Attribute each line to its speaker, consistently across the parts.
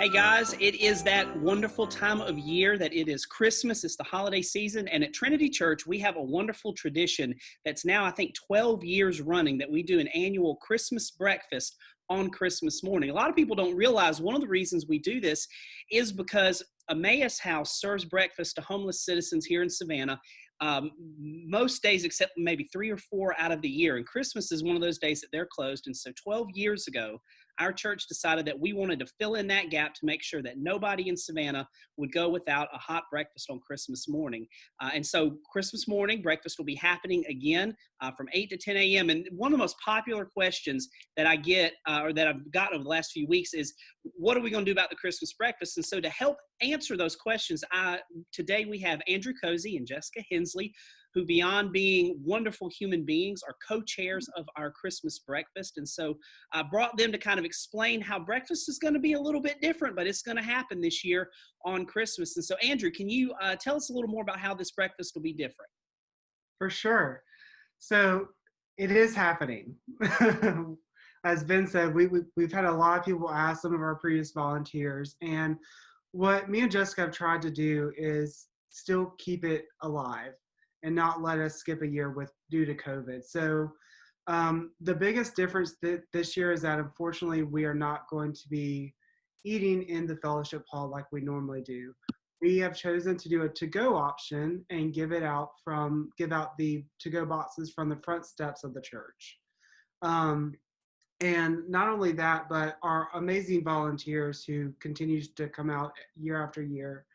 Speaker 1: Hey guys, it is that wonderful time of year that it is Christmas. It's the holiday season. And at Trinity Church, we have a wonderful tradition that's now, I think, 12 years running that we do an annual Christmas breakfast on Christmas morning. A lot of people don't realize one of the reasons we do this is because Emmaus House serves breakfast to homeless citizens here in Savannah most days except maybe 3 or 4 out of the year. And Christmas is one of those days that they're closed. And so 12 years ago, our church decided that we wanted to fill in that gap to make sure that nobody in Savannah would go without a hot breakfast on Christmas morning. And so Christmas morning, breakfast will be happening again from 8 to 10 a.m. And one of the most popular questions that I get or that I've gotten over the last few weeks is, what are we going to do about the Christmas breakfast? And so to help answer those questions, today we have Andrew Cozy and Jessica Hensley, who beyond being wonderful human beings are co-chairs of our Christmas breakfast. And so I brought them to kind of explain how breakfast is going to be a little bit different, but it's going to happen this year on Christmas. And so Andrew, can you tell us a little more about how this breakfast will be different?
Speaker 2: For sure. So it is happening. As Ben said, we've had a lot of people ask, some of our previous volunteers, and what me and Jessica have tried to do is still keep it alive and not let us skip a year due to COVID. So the biggest difference this year is that unfortunately we are not going to be eating in the fellowship hall like we normally do. We have chosen to do a to-go option and give out the to-go boxes from the front steps of the church. And not only that, but our amazing volunteers who continues to come out year after year.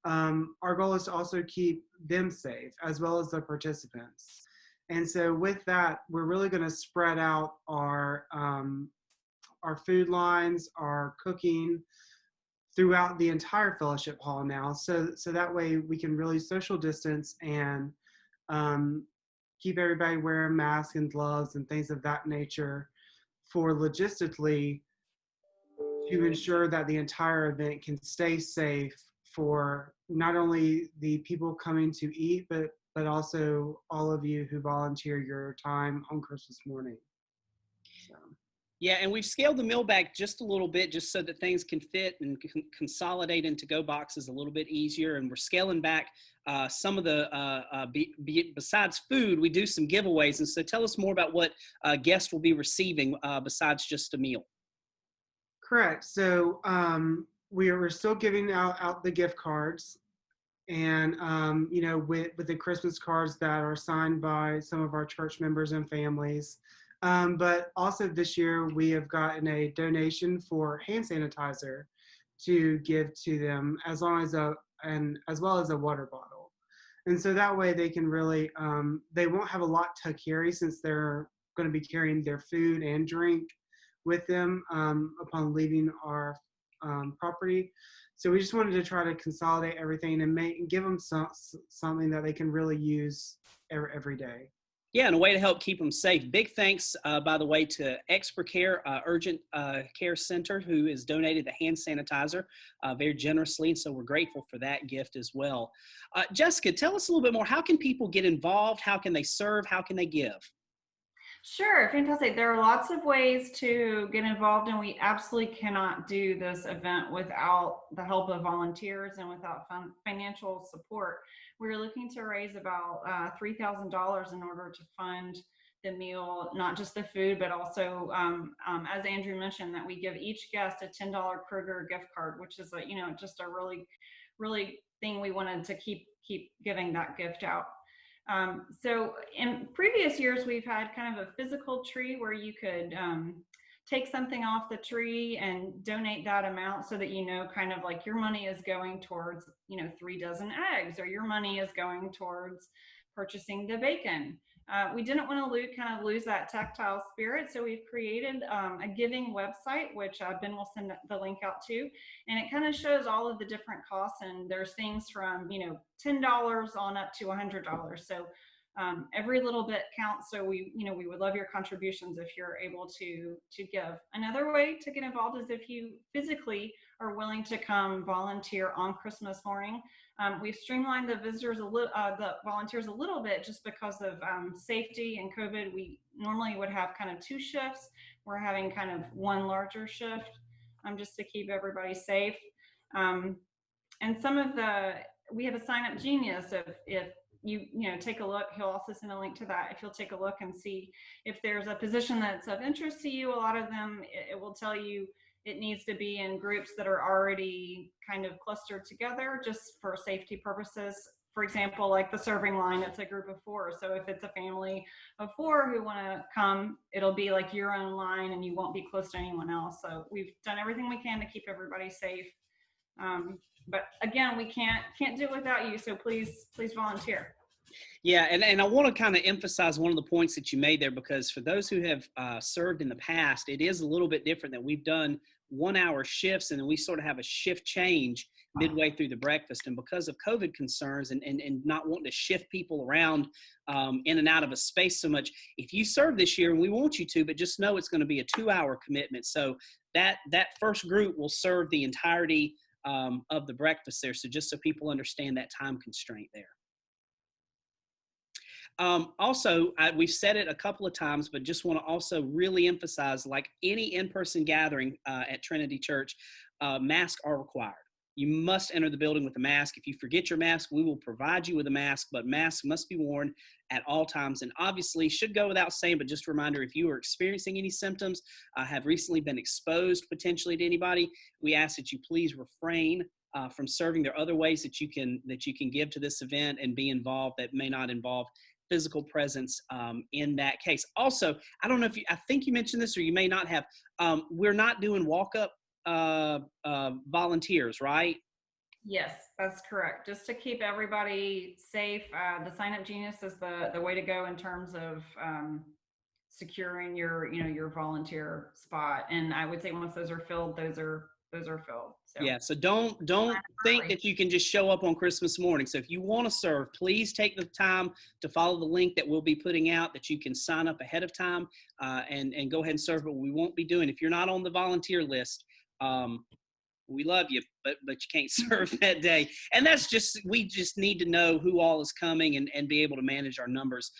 Speaker 2: Our goal is to also keep them safe as well as the participants. And so with that, we're really going to spread out our food lines, our cooking throughout the entire fellowship hall now. So that way we can really social distance and keep everybody wearing masks and gloves and things of that nature for logistically to ensure that the entire event can stay safe for not only the people coming to eat, but also all of you who volunteer your time on Christmas morning. So.
Speaker 1: Yeah, and we've scaled the meal back just a little bit just so that things can fit and consolidate into go boxes a little bit easier. And we're scaling back some of the, besides food, we do some giveaways. And so tell us more about what guests will be receiving besides just a meal.
Speaker 2: Correct. So we're still giving out the gift cards. And, with the Christmas cards that are signed by some of our church members and families. But also this year we have gotten a donation for hand sanitizer to give to them, as well as a water bottle. And so that way they can really, they won't have a lot to carry since they're going to be carrying their food and drink with them upon leaving our property. So we just wanted to try to consolidate everything and give them something that they can really use every day.
Speaker 1: Yeah, and a way to help keep them safe. Big thanks, by the way, to Expert Care Urgent Care Center, who has donated the hand sanitizer very generously, and so we're grateful for that gift as well. Jessica, tell us a little bit more. How can people get involved? How can they serve? How can they give?
Speaker 3: Sure, fantastic. There are lots of ways to get involved, and we absolutely cannot do this event without the help of volunteers and without financial support. We're looking to raise about $3,000 in order to fund the meal, not just the food, but also, as Andrew mentioned, that we give each guest a $10 Kroger gift card, which is just a really thing we wanted to keep giving that gift out. So in previous years, we've had kind of a physical tree where you could take something off the tree and donate that amount so that kind of like your money is going towards 3 dozen eggs, or your money is going towards purchasing the bacon. We didn't want to lose that tactile spirit, so we've created a giving website, which Ben will send the link out to, and it kind of shows all of the different costs, and there's things from $10 on up to $100. So every little bit counts. So we would love your contributions if you're able to give. Another way to get involved is if you physically are willing to come volunteer on Christmas morning. We've streamlined the volunteers a little bit just because of safety and COVID. We normally would have kind of 2 shifts. We're having kind of one larger shift. just to keep everybody safe. And we have a Sign Up Genius. If you take a look, he'll also send a link to that. If you'll take a look and see if there's a position that's of interest to you, a lot of them, it will tell you it needs to be in groups that are already kind of clustered together just for safety purposes. For example, like the serving line, it's a group of 4. So if it's a family of 4 who want to come, it'll be like your own line and you won't be close to anyone else. So we've done everything we can to keep everybody safe. But again, we can't do it without you. So please volunteer.
Speaker 1: Yeah, and I want to kind of emphasize one of the points that you made there, because for those who have served in the past, it is a little bit different that we've done 1-hour shifts, and then we sort of have a shift change midway through the breakfast. And because of COVID concerns and not wanting to shift people around in and out of a space so much, if you serve this year, and we want you to, but just know it's going to be a 2-hour commitment. So that first group will serve the entirety of the breakfast there. So just so people understand that time constraint there. Also, we've said it a couple of times, but just want to also really emphasize, like any in-person gathering at Trinity Church, masks are required. You must enter the building with a mask. If you forget your mask, we will provide you with a mask, but masks must be worn at all times. And obviously, should go without saying, but just a reminder, if you are experiencing any symptoms, have recently been exposed potentially to anybody, we ask that you please refrain from serving. There are other ways that you can give to this event and be involved that may not involve physical presence in that case. Also, I don't know if I think you mentioned this or you may not have, we're not doing walk-up volunteers, right?
Speaker 3: Yes, that's correct. Just to keep everybody safe, the Sign Up Genius is the way to go in terms of securing your volunteer spot. And I would say once those are filled, those are filled. So.
Speaker 1: Yeah, so don't think that you can just show up on Christmas morning. So if you want to serve, please take the time to follow the link that we'll be putting out, that you can sign up ahead of time and go ahead and serve. But we won't be doing, if you're not on the volunteer list, we love you, but you can't serve that day. And we just need to know who all is coming and be able to manage our numbers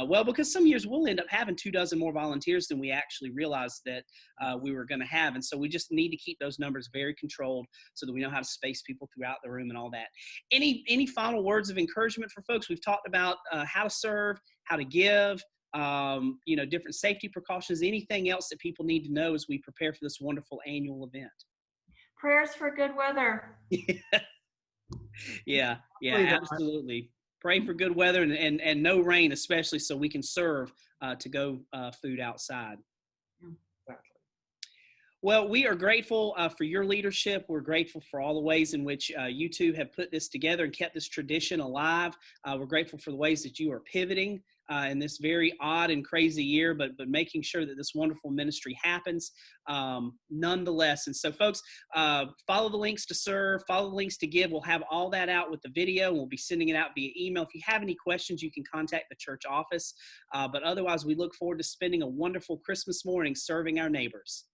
Speaker 1: well, because some years we'll end up having 24 more volunteers than we actually realized that we were going to have. And so we just need to keep those numbers very controlled so that we know how to space people throughout the room and all that. Any final words of encouragement for folks? We've talked about how to serve, how to give, different safety precautions, anything else that people need to know as we prepare for this wonderful annual event.
Speaker 3: Prayers for good weather.
Speaker 1: Yeah, absolutely. Pray for good weather and no rain, especially, so we can serve to go food outside.
Speaker 2: Exactly.
Speaker 1: Well, we are grateful for your leadership. We're grateful for all the ways in which you two have put this together and kept this tradition alive. We're grateful for the ways that you are pivoting in this very odd and crazy year, but making sure that this wonderful ministry happens nonetheless. And so, folks, follow the links to serve, follow the links to give. We'll have all that out with the video, and we'll be sending it out via email. If you have any questions, you can contact the church office. But otherwise, we look forward to spending a wonderful Christmas morning serving our neighbors.